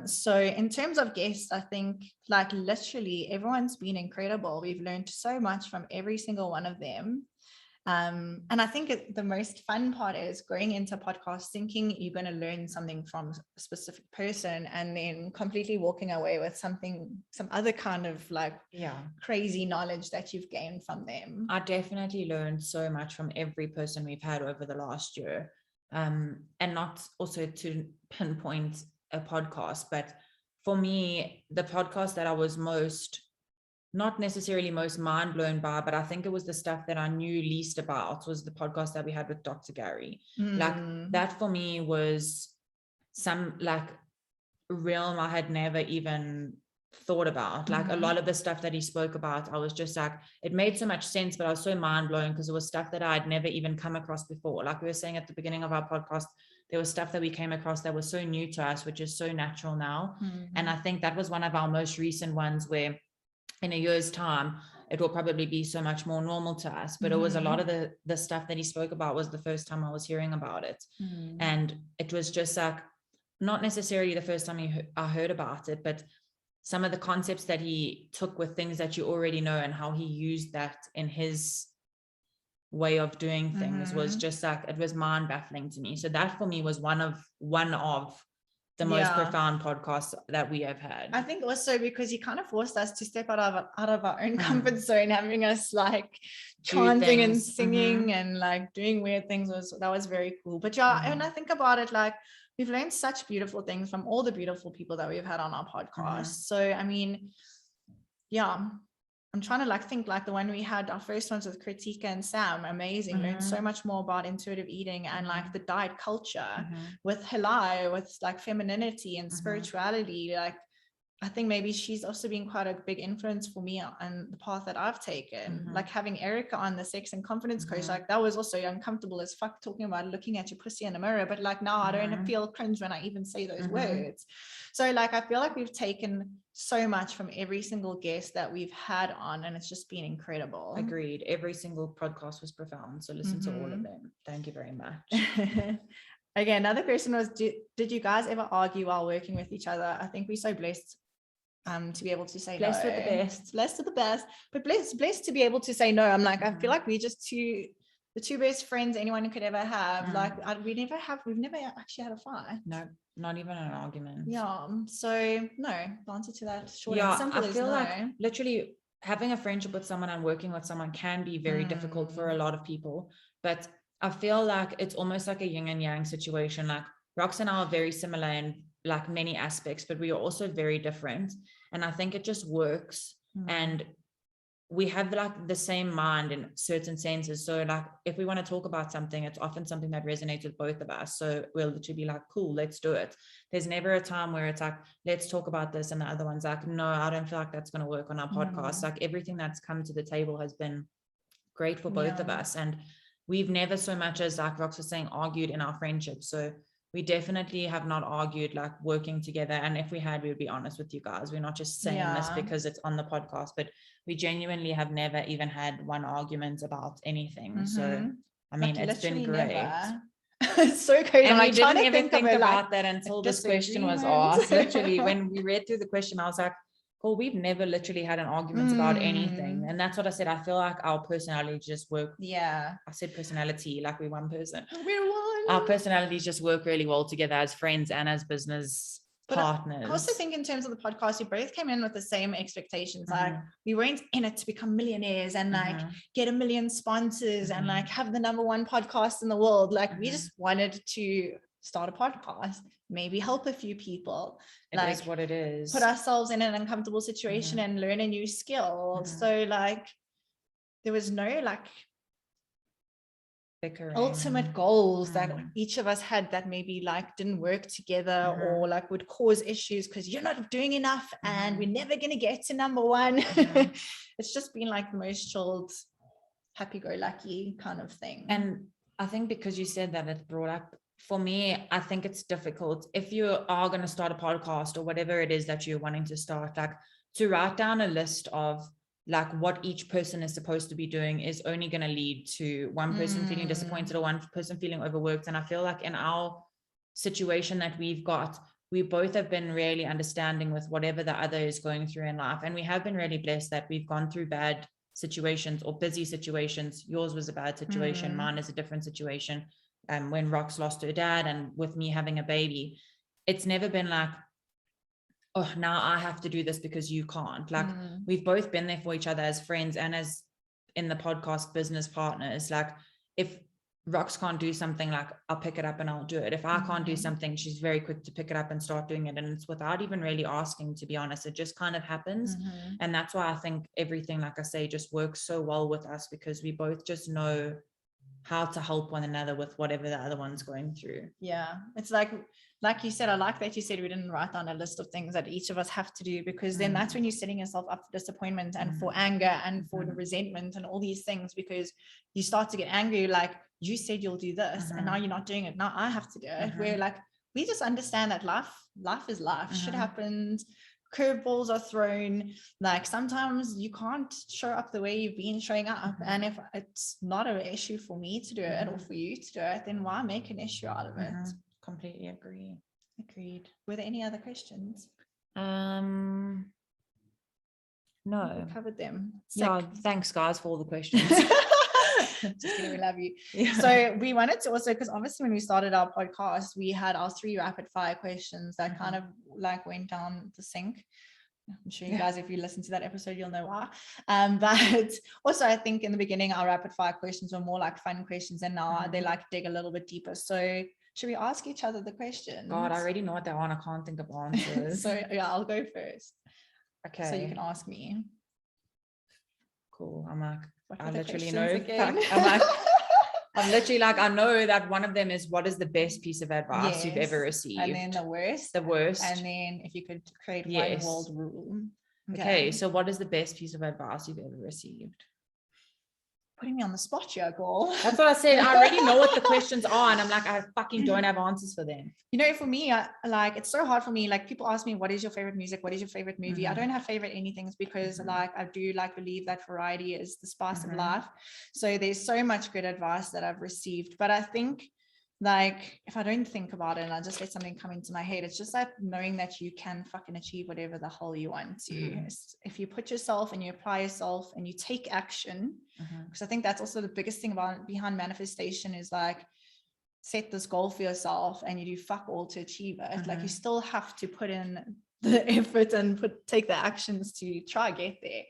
Speaker 2: So in terms of guests, I think like literally everyone's been incredible. We've learned so much from every single one of them. And I think the most fun part is going into podcast thinking you're going to learn something from a specific person and then completely walking away with some other kind of like crazy knowledge that you've gained from them.
Speaker 1: I definitely learned so much from every person we've had over the last year. And not also to pinpoint a podcast, but for me, the podcast that I was not necessarily most mind blown by, but I think it was the stuff that I knew least about, was the podcast that we had with Dr. Gary. Like that for me was some like realm I had never even thought about. Like a lot of the stuff that he spoke about, I was just like, it made so much sense, but I was so mind blown because it was stuff that I'd never even come across before. Like we were saying at the beginning of our podcast, there was stuff that we came across that was so new to us, which is so natural now. And I think that was one of our most recent ones where in a year's time, it will probably be so much more normal to us. But it was a lot of the stuff that he spoke about was the first time I was hearing about it. And it was just like, not necessarily the first time I heard about it, but some of the concepts that he took with things that you already know and how he used that in his way of doing things was just like, it was mind baffling to me. So that for me was one of the most profound podcasts that we have had.
Speaker 2: I think also because he kind of forced us to step out of our own comfort zone, having us like chanting and singing and like doing weird things that was very cool. But when I think about it, like we've learned such beautiful things from all the beautiful people that we've had on our podcast. So I mean, I'm trying to like think like the one we had, our first ones with Kritika and Sam, amazing. Learned so much more about intuitive eating and like the diet culture with Hilai, with like femininity and spirituality. Like I think maybe she's also been quite a big influence for me on the path that I've taken. Like having Erica on the sex and confidence coach, like that was also uncomfortable as fuck talking about looking at your pussy in the mirror. But like now I don't feel cringe when I even say those words. So like I feel like we've taken so much from every single guest that we've had on, and it's just been incredible.
Speaker 1: Agreed. Every single podcast was profound. So listen to all of them. Thank you very much.
Speaker 2: Okay, another question was, did you guys ever argue while working with each other? I think we're so blessed to be able to say
Speaker 1: blessed
Speaker 2: no.
Speaker 1: with the best.
Speaker 2: Blessed with the best, but blessed to be able to say no. I'm like, I feel like we're just the two best friends anyone could ever have. Like we've never actually had a fight.
Speaker 1: No, not even an argument.
Speaker 2: Yeah. So no, the answer to that short and simple is no. I feel like
Speaker 1: literally having a friendship with someone and working with someone can be very difficult for a lot of people, but I feel like it's almost like a yin and yang situation. Like Rox and I are very similar in like many aspects, but we are also very different. And I think it just works. And we have like the same mind in certain senses. So like if we want to talk about something, it's often something that resonates with both of us. So we'll literally be like, cool, let's do it. There's never a time where it's like, let's talk about this. And the other one's like, no, I don't feel like that's going to work on our podcast. Like everything that's come to the table has been great for both of us. And we've never so much as like Rox was saying, argued in our friendship. So we definitely have not argued like working together. And if we had, we would be honest with you guys. We're not just saying this because it's on the podcast, but we genuinely have never even had one argument about anything. So, I mean, like, it's been great.
Speaker 2: It's so crazy.
Speaker 1: And we didn't even think about that until this question was asked. Literally, when we read through the question, I was like, well, we've never literally had an argument about anything. And that's what I said. I feel like our personalities just work.
Speaker 2: Yeah.
Speaker 1: I said personality, like we're one person.
Speaker 2: We're one.
Speaker 1: Our personalities just work really well together as friends and as business partners.
Speaker 2: I also think in terms of the podcast, we both came in with the same expectations. Like we weren't in it to become millionaires and like get 1 million sponsors and like have the #1 podcast in the world. Like we just wanted to start a podcast, maybe help a few people.
Speaker 1: It is what it is.
Speaker 2: Put ourselves in an uncomfortable situation and learn a new skill. So like there was no like
Speaker 1: bickering.
Speaker 2: Ultimate goals that each of us had that maybe like didn't work together or like would cause issues because you're not doing enough and we're never going to get to #1. It's just been like the most chilled, happy-go-lucky kind of thing.
Speaker 1: And I think because you said that, it brought up, for me, I think it's difficult if you are going to start a podcast or whatever it is that you're wanting to start, like to write down a list of like what each person is supposed to be doing is only going to lead to one person feeling disappointed or one person feeling overworked. And I feel like in our situation that we've got, we both have been really understanding with whatever the other is going through in life. And we have been really blessed that we've gone through bad situations or busy situations. Yours was a bad situation. Mine is a different situation. When Rox lost her dad and with me having a baby, it's never been like, oh, now I have to do this because you can't. Like we've both been there for each other as friends and as in the podcast business partners. Like if Rox can't do something, like I'll pick it up and I'll do it. If I can't do something, she's very quick to pick it up and start doing it. And it's without even really asking, to be honest. It just kind of happens. And that's why I think everything, like I say, just works so well with us, because we both just know how to help one another with whatever the other one's going through.
Speaker 2: Yeah, it's like you said, I like that you said we didn't write down a list of things that each of us have to do, because then that's when you're setting yourself up for disappointment and for anger and for the resentment and all these things, because you start to get angry, like you said you'll do this and now you're not doing it, now I have to do it. Where like we just understand that life is life. Shit happens, curveballs are thrown, like sometimes you can't show up the way you've been showing up, and if it's not an issue for me to do it or for you to do it, then why make an issue out of it?
Speaker 1: Completely agree.
Speaker 2: Agreed. Were there any other questions?
Speaker 1: No.
Speaker 2: We covered them.
Speaker 1: Yeah, thanks guys for all the questions.
Speaker 2: Just kidding, we love you. So we wanted to also, because obviously when we started our podcast, we had our 3 rapid fire questions that kind of like went down the sink. I'm sure you guys, if you listen to that episode, you'll know why. But also I think in the beginning our rapid fire questions were more like fun questions, and now they like dig a little bit deeper. So should we ask each other the questions?
Speaker 1: God, I already know what they are and I can't think of answers.
Speaker 2: So yeah, I'll go first.
Speaker 1: Okay.
Speaker 2: So you can ask me.
Speaker 1: Cool. I'm like, I literally
Speaker 2: know.
Speaker 1: I'm literally like, I know that one of them is, what is the best piece of advice you've ever received?
Speaker 2: And then the worst. And then if you could create one world rule.
Speaker 1: Okay. So what is the best piece of advice you've ever received?
Speaker 2: Putting me on the spot here, girl.
Speaker 1: That's what I said. I already know what the questions are, and I'm like, I fucking don't have answers for them.
Speaker 2: You know, for me, like it's so hard for me. Like people ask me, what is your favorite music? What is your favorite movie? I don't have favorite anything, because like I do like believe that variety is the spice of life. So there's so much good advice that I've received. But I think like if I don't think about it and I just let something come into my head, it's just like knowing that you can fucking achieve whatever the hell you want to. If you put yourself and you apply yourself and you take action, because I think that's also the biggest thing behind manifestation is like, set this goal for yourself and you do fuck all to achieve it. Like you still have to put in the effort and take the actions to try get there.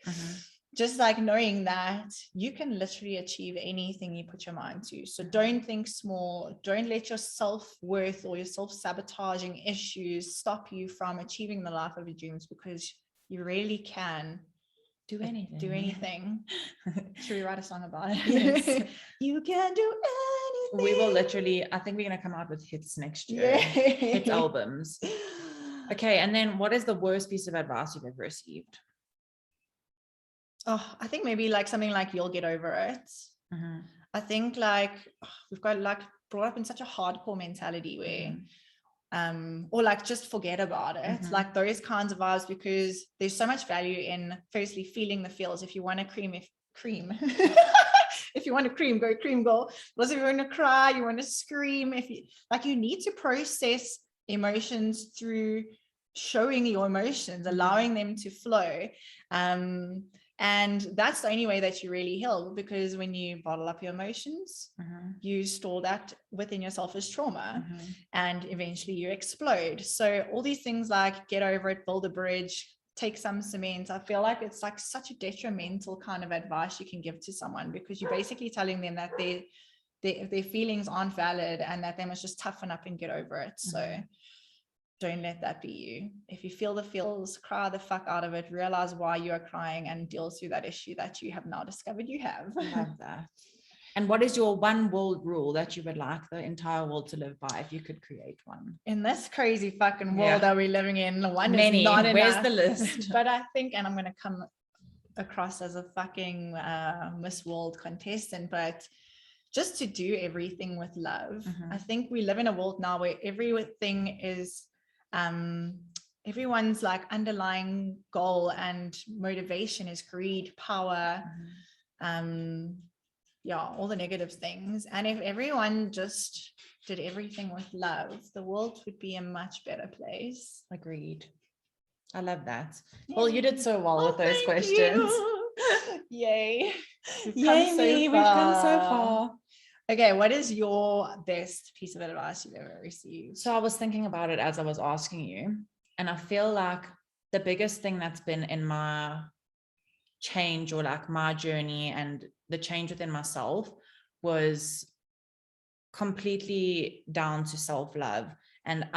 Speaker 2: Just like knowing that you can literally achieve anything you put your mind to. So don't think small. Don't let your self-worth or your self-sabotaging issues stop you from achieving the life of your dreams, because you really can do anything. Should we write a song about it?
Speaker 1: Yes.
Speaker 2: You can do anything.
Speaker 1: We will literally, I think we're going to come out with hits next year. Hits albums. Okay. And then what is the worst piece of advice you've ever received?
Speaker 2: Oh, I think maybe like something like, you'll get over it. I think like we've got like brought up in such a hardcore mentality where or like just forget about it, like those kinds of vibes, because there's so much value in firstly feeling the feels. If you want to cream if you want to cream, go cream, girl. Plus if you want to cry, you want to scream, if you like, you need to process emotions through showing your emotions, allowing them to flow. And that's the only way that you really heal, because when you bottle up your emotions, you store that within yourself as trauma, and eventually you explode. So all these things like get over it, build a bridge, take some cement. I feel like it's like such a detrimental kind of advice you can give to someone, because you're basically telling them that their feelings aren't valid and that they must just toughen up and get over it. So don't let that be you. If you feel the feels, cry the fuck out of it, realize why you are crying, and deal through that issue that you have now discovered you have.
Speaker 1: I love that. And what is your one world rule that you would like the entire world to live by, if you could create one?
Speaker 2: In this crazy fucking world that we're living in, one
Speaker 1: Many.
Speaker 2: Is not enough.
Speaker 1: Where's the list?
Speaker 2: But I think, and I'm going to come across as a fucking Miss World contestant, but just to do everything with love. I think we live in a world now where everything is everyone's like underlying goal and motivation is greed, power, all the negative things. And if everyone just did everything with love, the world would be a much better place.
Speaker 1: Agreed. I love that. Well, you did so well with those questions.
Speaker 2: Yay.
Speaker 1: Yay me, we've come so far.
Speaker 2: Okay, what is your best piece of advice you've ever received?
Speaker 1: So I was thinking about it as I was asking you, and I feel like the biggest thing that's been in my change, or like my journey and the change within myself, was completely down to self-love. And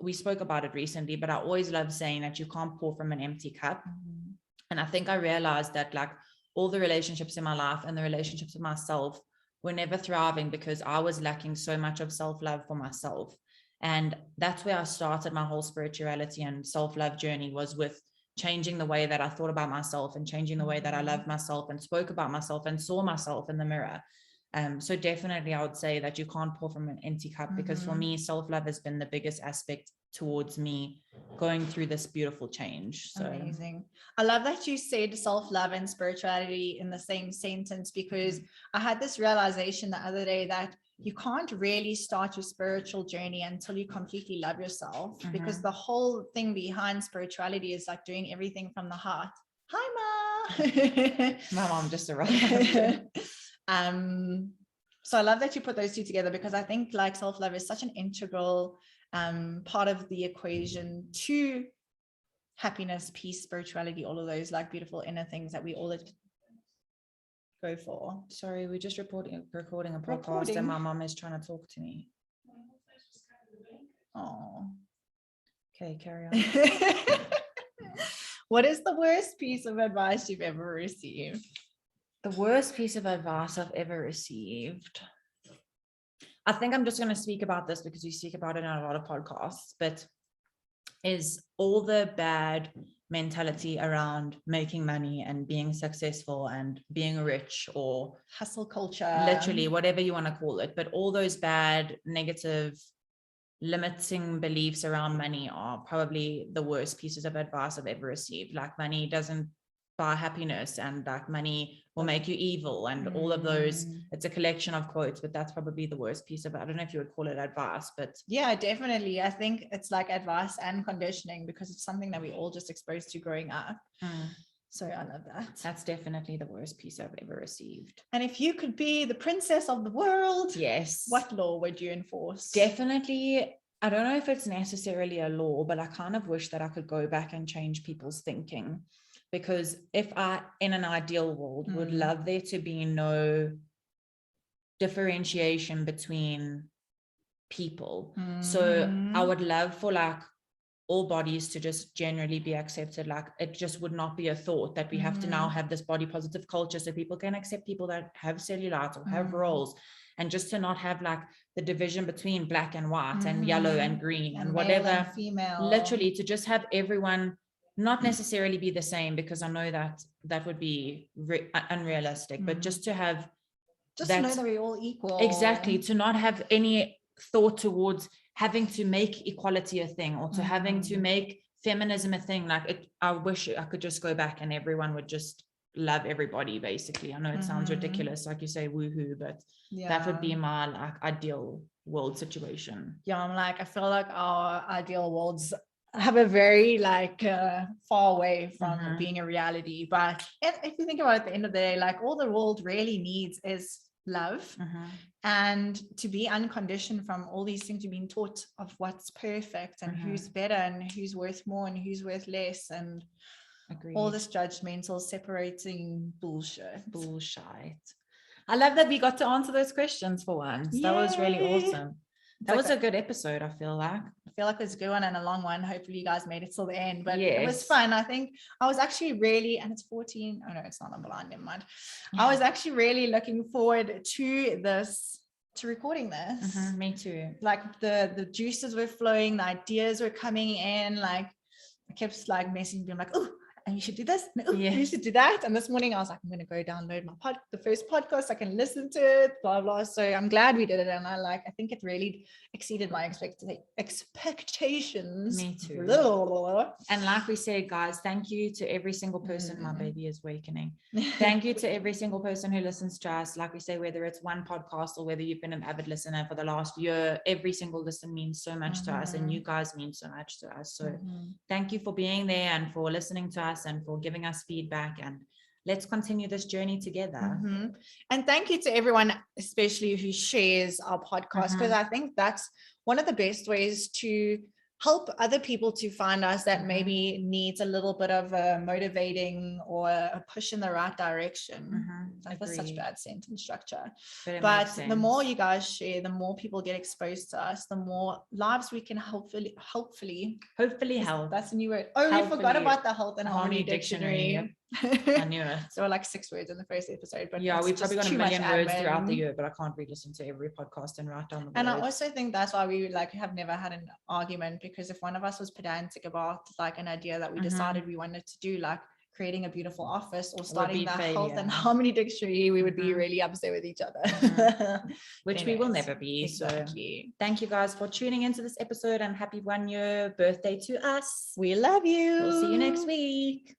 Speaker 1: we spoke about it recently, but I always love saying that you can't pour from an empty cup. And I think I realized that like all the relationships in my life and the relationships with myself were never thriving because I was lacking so much of self-love for myself. And that's where I started my whole spirituality and self-love journey, was with changing the way that I thought about myself and changing the way that I loved myself and spoke about myself and saw myself in the mirror. So definitely I would say that you can't pour from an empty cup, because for me, self-love has been the biggest aspect towards me going through this beautiful change. So
Speaker 2: amazing. I love that you said self-love and spirituality in the same sentence, because I had this realization the other day that you can't really start your spiritual journey until you completely love yourself, because the whole thing behind spirituality is like doing everything from the heart. Hi, Ma.
Speaker 1: My mom just arrived.
Speaker 2: So I love that you put those two together, because I think like self-love is such an integral part of the equation to happiness, peace, spirituality, all of those like beautiful inner things that we all go for.
Speaker 1: Sorry, we're just recording a podcast and my mom is trying to talk to me.
Speaker 2: Oh,
Speaker 1: okay, carry on.
Speaker 2: What is the worst piece of advice you've ever received?
Speaker 1: The worst piece of advice I've ever received. I think I'm just going to speak about this because we speak about it in a lot of podcasts, but is all the bad mentality around making money and being successful and being rich, or
Speaker 2: hustle culture,
Speaker 1: literally whatever you want to call it. But all those bad, negative, limiting beliefs around money are probably the worst pieces of advice I've ever received. Like money doesn't buy happiness, and like money will make you evil, and all of those. It's a collection of quotes, but that's probably the worst piece of it. I don't know if you would call it advice, but
Speaker 2: yeah, definitely. I think it's like advice and conditioning, because it's something that we all just exposed to growing up. So I love that.
Speaker 1: That's definitely the worst piece I've ever received.
Speaker 2: And if you could be the princess of the world,
Speaker 1: yes,
Speaker 2: what law would you enforce?
Speaker 1: Definitely. I don't know if it's necessarily a law, but I kind of wish that I could go back and change people's thinking. Because if I, in an ideal world, would love there to be no differentiation between people. So I would love for like all bodies to just generally be accepted. Like it just would not be a thought that we have to now have this body positive culture so people can accept people that have cellulite or have rolls, and just to not have like the division between black and white and yellow and green and whatever,
Speaker 2: and female.
Speaker 1: Literally to just have everyone not necessarily be the same, because I know that that would be unrealistic, but just to have
Speaker 2: just to know that we're all equal.
Speaker 1: Exactly. To not have any thought towards having to make equality a thing, or to having to make feminism a thing. Like it, I wish I could just go back and everyone would just love everybody, basically. I know it sounds ridiculous, like you say woohoo, but that would be my like ideal world situation.
Speaker 2: Yeah, I'm like, I feel like our ideal worlds have a very like far away from being a reality. But if you think about it, at the end of the day, like all the world really needs is love, and to be unconditioned from all these things you've been taught of what's perfect and who's better and who's worth more and who's worth less, and all this judgmental separating bullshit.
Speaker 1: I love that we got to answer those questions for once. Yay. That was really awesome. That was a good episode. I feel like it was a good one and a long one. Hopefully you guys made it till the end, but it was fun. I think I was actually really, and it's 14. Oh no, it's not on blind. Never mind. I was actually really looking forward to this, to recording this. Me too.
Speaker 2: Like the juices were flowing, the ideas were coming in. Like I kept like messaging being like, oh, and you should do this, you should do that. And this morning I was like, I'm going to go download the first podcast so I can listen to it, blah blah. So I'm glad we did it, and I think it really exceeded my expectations.
Speaker 1: Me too. And like we said, guys, thank you to every single person. My baby is awakening. Thank you to every single person who listens to us. Like we say, whether it's one podcast or whether you've been an avid listener for the last year, every single listen means so much to us, and you guys mean so much to us. So thank you for being there and for listening to us and for giving us feedback. And let's continue this journey together.
Speaker 2: And thank you to everyone, especially who shares our podcast, because I think that's one of the best ways to help other people to find us that maybe needs a little bit of a motivating or a push in the right direction. That was such bad sentence structure. But the more you guys share, the more people get exposed to us, the more lives we can hopefully help. That's a new word. Oh, we forgot about the health and harmony dictionary.
Speaker 1: I knew it.
Speaker 2: So like 6 words in the first episode, but
Speaker 1: yeah, we've probably got a million words throughout the
Speaker 2: admin.
Speaker 1: year, but I can't re-listen to every podcast and write down the words.
Speaker 2: And I also think that's why we like have never had an argument, because if one of us was pedantic about like an idea that we decided we wanted to do, like creating a beautiful office or starting the health and harmony dictionary, we would be really upset with each other.
Speaker 1: Which we will never be.
Speaker 2: Exactly.
Speaker 1: So thank you guys for tuning into this episode, and happy 1 year birthday to us.
Speaker 2: We love you.
Speaker 1: We'll see you next week.